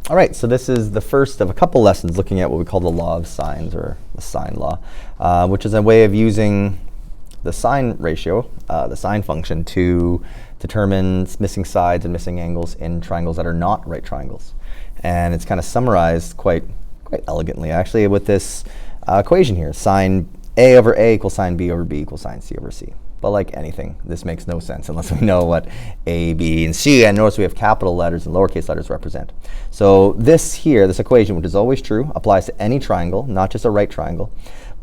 All right, so this is the first of a couple lessons looking at what we call the law of sines, or the sine law, which is a way of using the sine ratio, the sine function, to determine missing sides and missing angles in triangles that are not right triangles. And it's kind of summarized quite elegantly, actually, with this equation here. Sine A over A equals sine B over B equals sine C over C. But like anything, this makes no sense unless we know what A, B, and C, and notice we have capital letters and lowercase letters represent. So this here, this equation, which is always true, applies to any triangle, not just a right triangle,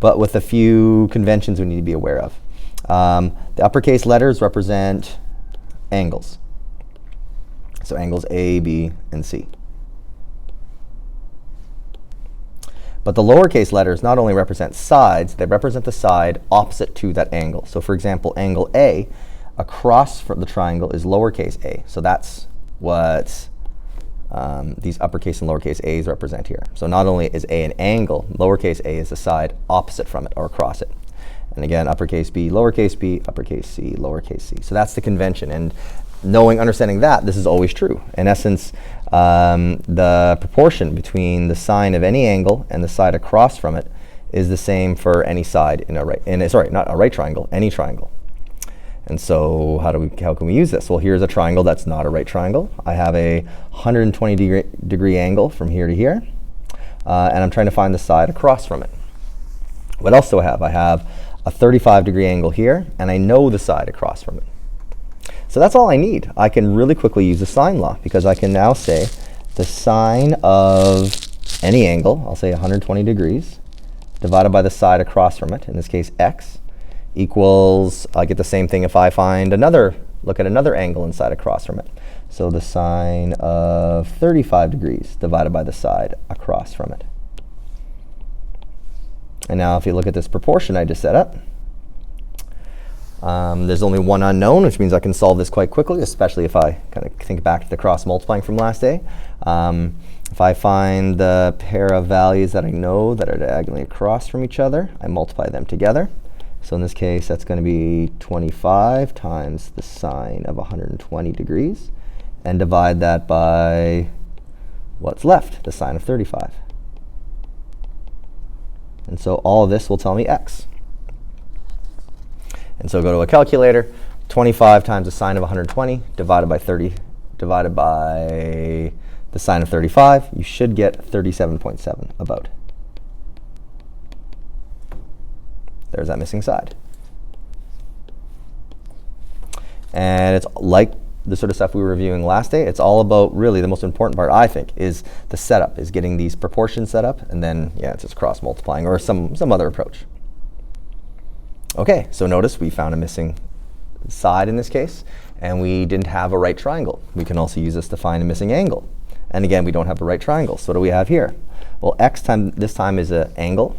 but with a few conventions we need to be aware of. The uppercase letters represent angles. So angles A, B, and C. But the lowercase letters not only represent sides, they represent the side opposite to that angle. So for example, angle A across from the triangle is lowercase a. So that's what these uppercase and lowercase a's represent here. So not only is A an angle, lowercase a is the side opposite from it or across it. And again, uppercase B, uppercase C, lowercase c. So that's the convention. And understanding that, this is always true. In essence, the proportion between the sine of any angle and the side across from it is the same for any side in a right, not a right triangle, any triangle. And so how can we use this? Well, here's a triangle that's not a right triangle. I have a 120 degree angle from here to here, and I'm trying to find the side across from it. What else do I have? I have a 35 degree angle here, and I know the side across from it. So that's all I need. I can really quickly use the sine law, because I can now say the sine of any angle, I'll say 120 degrees, divided by the side across from it, in this case x, equals, I get the same thing if I look at another angle and side across from it. So the sine of 35 degrees divided by the side across from it. And now if you look at this proportion I just set up, there's only one unknown, which means I can solve this quite quickly, especially if I kind of think back to the cross multiplying from last day. If I find the pair of values that I know that are diagonally across from each other, I multiply them together. So in this case, that's going to be 25 times the sine of 120 degrees, and divide that by what's left, the sine of 35. And so all of this will tell me x. And so go to a calculator, 25 times the sine of 120 divided by 30 divided by the sine of 35, you should get 37.7 about. There's that missing side. And it's like the sort of stuff we were reviewing last day. It's all about, really, the most important part, I think, is the setup, is getting these proportions set up, and then, yeah, it's just cross multiplying or some other approach. Okay, so notice we found a missing side in this case, and we didn't have a right triangle. We can also use this to find a missing angle. And again, we don't have a right triangle. So what do we have here? Well, this time is an angle.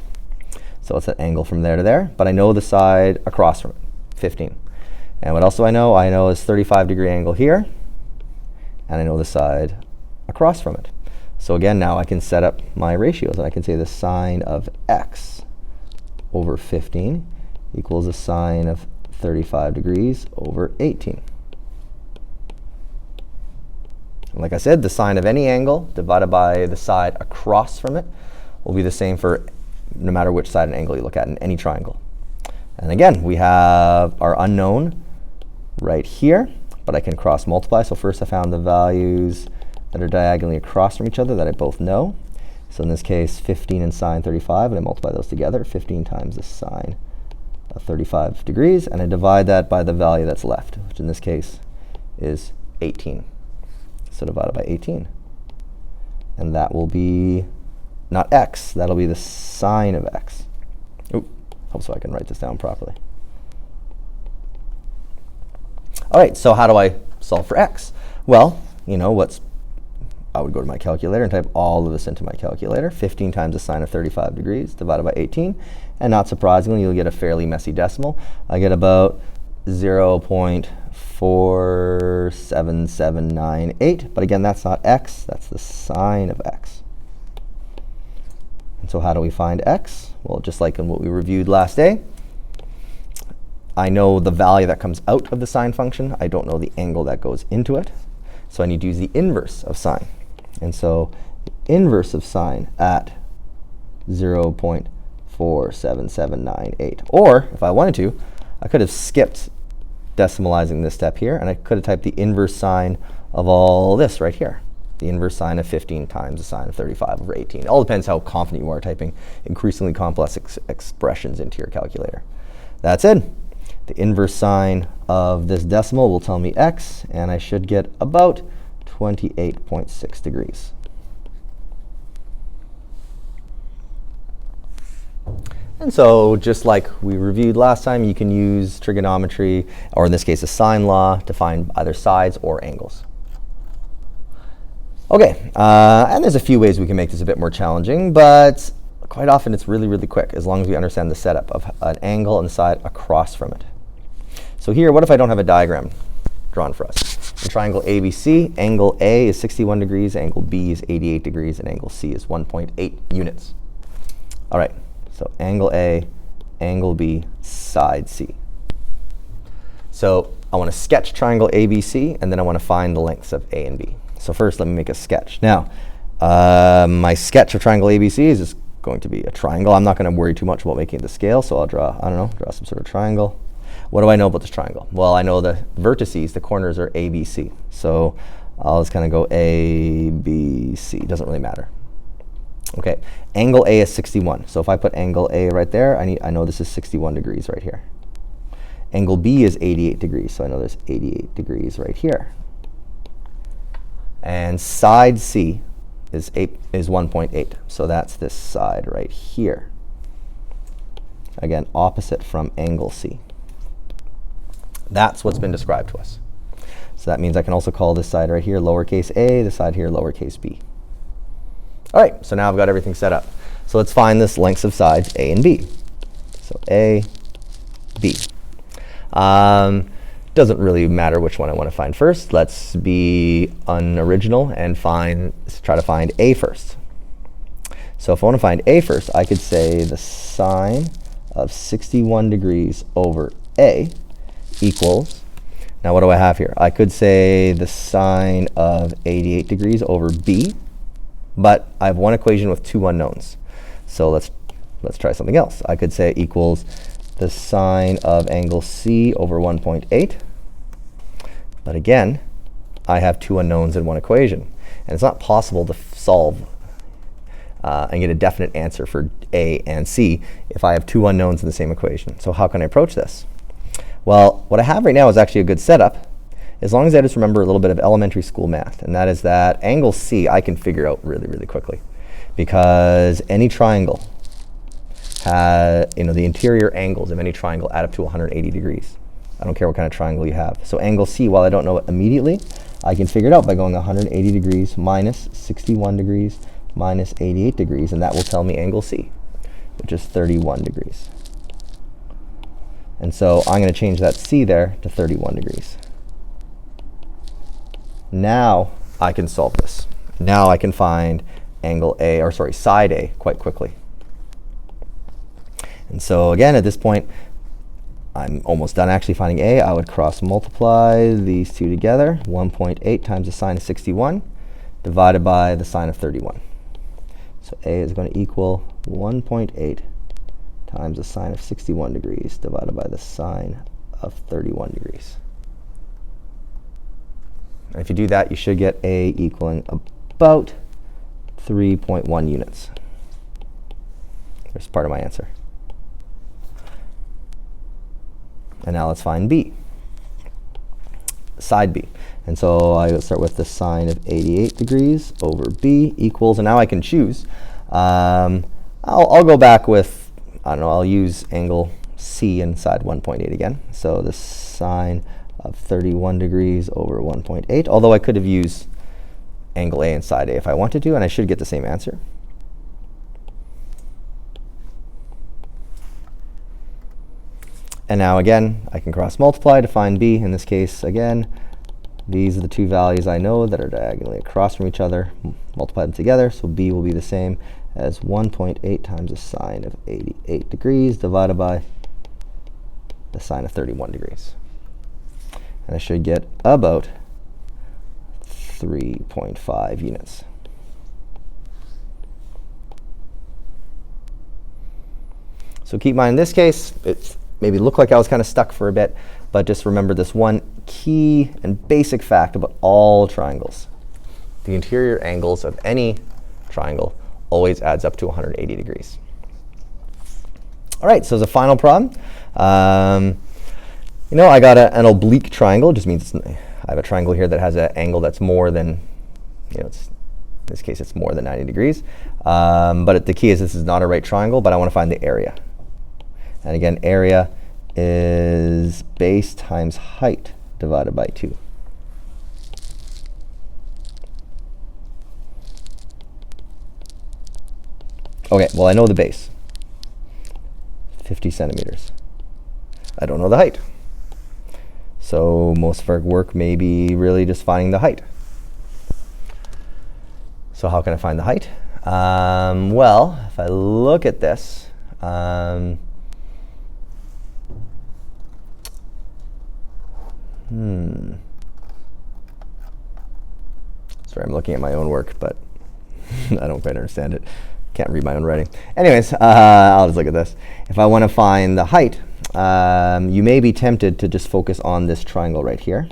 So it's an angle from there to there. But I know the side across from it, 15. And what else do I know? I know is 35 degree angle here. And I know the side across from it. So again, now I can set up my ratios. And I can say the sine of x over 15 equals the sine of 35 degrees over 18. And like I said, the sine of any angle divided by the side across from it will be the same for no matter which side of an angle you look at in any triangle. And again, we have our unknown right here, but I can cross multiply. So first I found the values that are diagonally across from each other that I both know. So in this case, 15 and sine 35, and I multiply those together, 15 times the sine of 35 degrees, and I divide that by the value that's left, which in this case is 18. So divided by 18. And that will be not x, that'll be the sine of x. Oop, hope so I can write this down properly. All right, so how do I solve for x? Well, I would go to my calculator and type all of this into my calculator. 15 times the sine of 35 degrees divided by 18. And not surprisingly, you'll get a fairly messy decimal. I get about 0.47798. But again, that's not x, that's the sine of x. And so how do we find x? Well, just like in what we reviewed last day, I know the value that comes out of the sine function. I don't know the angle that goes into it. So I need to use the inverse of sine. And so the inverse of sine at 0.47798. Or, if I wanted to, I could have skipped decimalizing this step here, and I could have typed the inverse sine of all this right here. The inverse sine of 15 times the sine of 35 over 18. It all depends how confident you are typing increasingly complex expressions into your calculator. That's it. The inverse sine of this decimal will tell me x, and I should get about 28.6 degrees. And so, just like we reviewed last time, you can use trigonometry, or in this case, a sine law, to find either sides or angles. Okay, and there's a few ways we can make this a bit more challenging, but quite often it's really, really quick, as long as we understand the setup of an angle and the side across from it. So here, what if I don't have a diagram drawn for us? In triangle ABC, angle A is 61 degrees, angle B is 88 degrees, and angle C is 1.8 units. All right. So angle A, angle B, side C. So I want to sketch triangle ABC, and then I want to find the lengths of A and B. So first, let me make a sketch. Now, my sketch of triangle ABC is just going to be a triangle. I'm not going to worry too much about making it to scale, so I'll draw, I don't know, draw some sort of triangle. What do I know about this triangle? Well, I know the vertices, the corners are A, B, C. So I'll just kind of go A, B, C. Doesn't really matter. Okay, angle A is 61. So if I put angle A right there, I know this is 61 degrees right here. Angle B is 88 degrees, so I know there's 88 degrees right here. And side C is 1.8, so that's this side right here. Again, opposite from angle C. That's what's been described to us. So that means I can also call this side right here lowercase a, this side here lowercase b. All right, so now I've got everything set up. So let's find this lengths of sides A and B. So A, B. Doesn't really matter which one I want to find first. Let's be unoriginal and try to find A first. So if I want to find A first, I could say the sine of 61 degrees over A equals, now what do I have here? I could say the sine of 88 degrees over B. But I have one equation with two unknowns. So let's try something else. I could say equals the sine of angle C over 1.8. But again, I have two unknowns in one equation. And it's not possible to solve and get a definite answer for A and C if I have two unknowns in the same equation. So how can I approach this? Well, what I have right now is actually a good setup, as long as I just remember a little bit of elementary school math, and that is that angle C I can figure out really, really quickly, because any triangle has, the interior angles of any triangle add up to 180 degrees. I don't care what kind of triangle you have. So angle C, while I don't know it immediately, I can figure it out by going 180 degrees minus 61 degrees minus 88 degrees, and that will tell me angle C, which is 31 degrees. And so I'm going to change that C there to 31 degrees. Now I can solve this. Now I can find side A quite quickly. And so again, at this point, I'm almost done actually finding A. I would cross multiply these two together. 1.8 times the sine of 61 divided by the sine of 31. So A is going to equal 1.8 times the sine of 61 degrees divided by the sine of 31 degrees. And if you do that, you should get A equaling about 3.1 units. There's part of my answer. And now let's find B, side B. And so I will start with the sine of 88 degrees over B equals, and now I can choose. I'll go back with, I'll use angle C and side 1.8 again. So the sine of 31 degrees over 1.8, although I could have used angle A and side A if I wanted to, and I should get the same answer. And now again, I can cross multiply to find B. In this case, again, these are the two values I know that are diagonally across from each other. Multiply them together, so B will be the same as 1.8 times the sine of 88 degrees divided by the sine of 31 degrees. And I should get about 3.5 units. So keep in mind, in this case, it maybe looked like I was kind of stuck for a bit, but just remember this one key and basic fact about all triangles. The interior angles of any triangle always adds up to 180 degrees. All right, so as a final problem, you know, I got an oblique triangle. Just means I have a triangle here that has an angle that's more than, you know, in this case it's more than 90 degrees. But the key is this is not a right triangle, but I want to find the area. And again, area is base times height divided by 2. Okay, well, I know the base, 50 centimeters. I don't know the height. So most of our work may be really just finding the height. So how can I find the height? Well, if I look at this, sorry, I'm looking at my own work, but I don't quite understand it. Can't read my own writing. Anyways, I'll just look at this. If I want to find the height, you may be tempted to just focus on this triangle right here.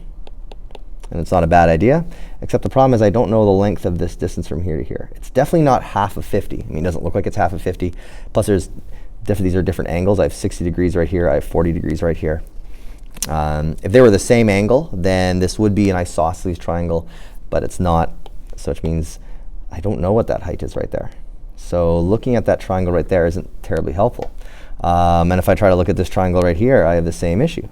And it's not a bad idea, except the problem is I don't know the length of this distance from here to here. It's definitely not half of 50. I mean, it doesn't look like it's half of 50. Plus, these are different angles. I have 60 degrees right here. I have 40 degrees right here. If they were the same angle, then this would be an isosceles triangle, but it's not, so which means I don't know what that height is right there. So looking at that triangle right there isn't terribly helpful. And if I try to look at this triangle right here, I have the same issue.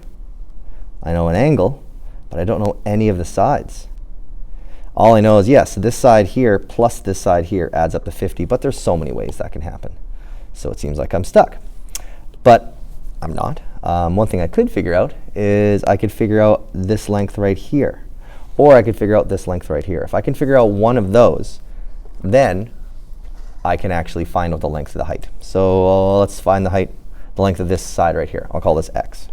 I know an angle, but I don't know any of the sides. All I know is, yes, this side here plus this side here adds up to 50, but there's so many ways that can happen. So it seems like I'm stuck. But I'm not. One thing I could figure out is I could figure out this length right here. Or I could figure out this length right here. If I can figure out one of those, then I can actually find out the length of the height. So let's find the height, the length of this side right here. I'll call this x.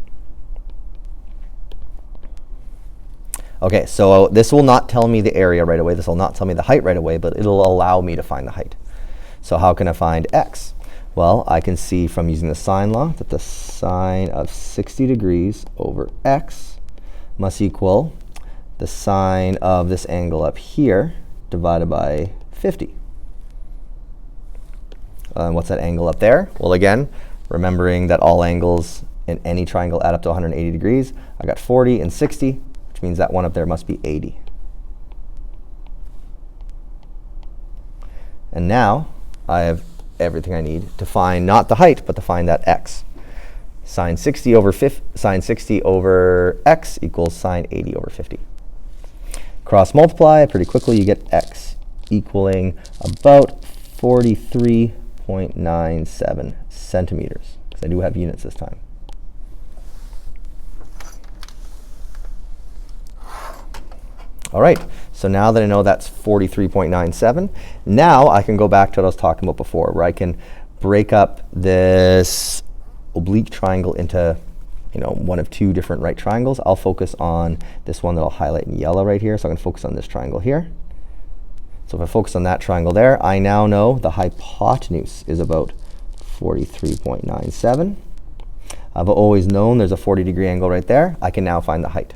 Okay, so this will not tell me the area right away. This will not tell me the height right away, but it'll allow me to find the height. So how can I find x? Well, I can see from using the sine law that the sine of 60 degrees over x must equal the sine of this angle up here divided by 50. What's that angle up there? Well, again, remembering that all angles in any triangle add up to 180 degrees, I got 40 and 60, which means that one up there must be 80. And now I have everything I need to find not the height, but to find that x. Sine 60 over x equals sine 80 over 50. Cross multiply, pretty quickly you get x equaling about 43.97 centimeters, because I do have units this time. All right, so now that I know that's 43.97, now I can go back to what I was talking about before, where I can break up this oblique triangle into, you know, one of two different right triangles. I'll focus on this one that I'll highlight in yellow right here, so I can focus on this triangle here. So if I focus on that triangle there, I now know the hypotenuse is about 43.97. I've always known there's a 40-degree angle right there. I can now find the height.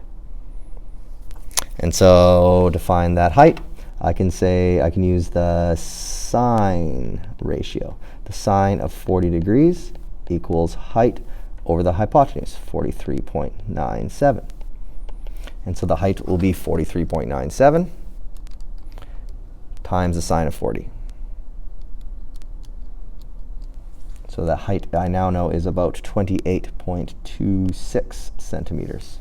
And so to find that height, I can use the sine ratio. The sine of 40 degrees equals height over the hypotenuse, 43.97. And so the height will be 43.97 times the sine of 40. So the height I now know is about 28.26 centimeters.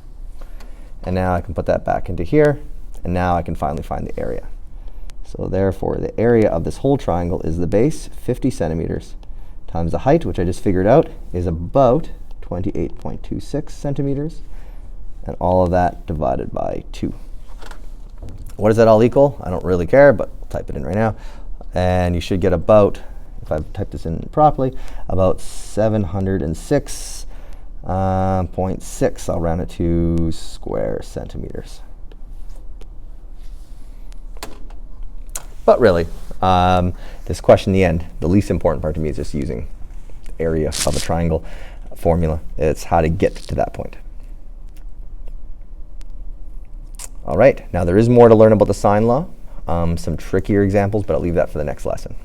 And now I can put that back into here, and now I can finally find the area. So therefore, the area of this whole triangle is the base, 50 centimeters, times the height, which I just figured out, is about 28.26 centimeters, and all of that divided by 2. What does that all equal? I don't really care, but I'll type it in right now. And you should get about, if I've typed this in properly, about 706.6, I'll round it to square centimeters. But really, this question in the end, the least important part to me is just using area of a triangle formula. It's how to get to that point. All right, now there is more to learn about the sine law, some trickier examples, but I'll leave that for the next lesson.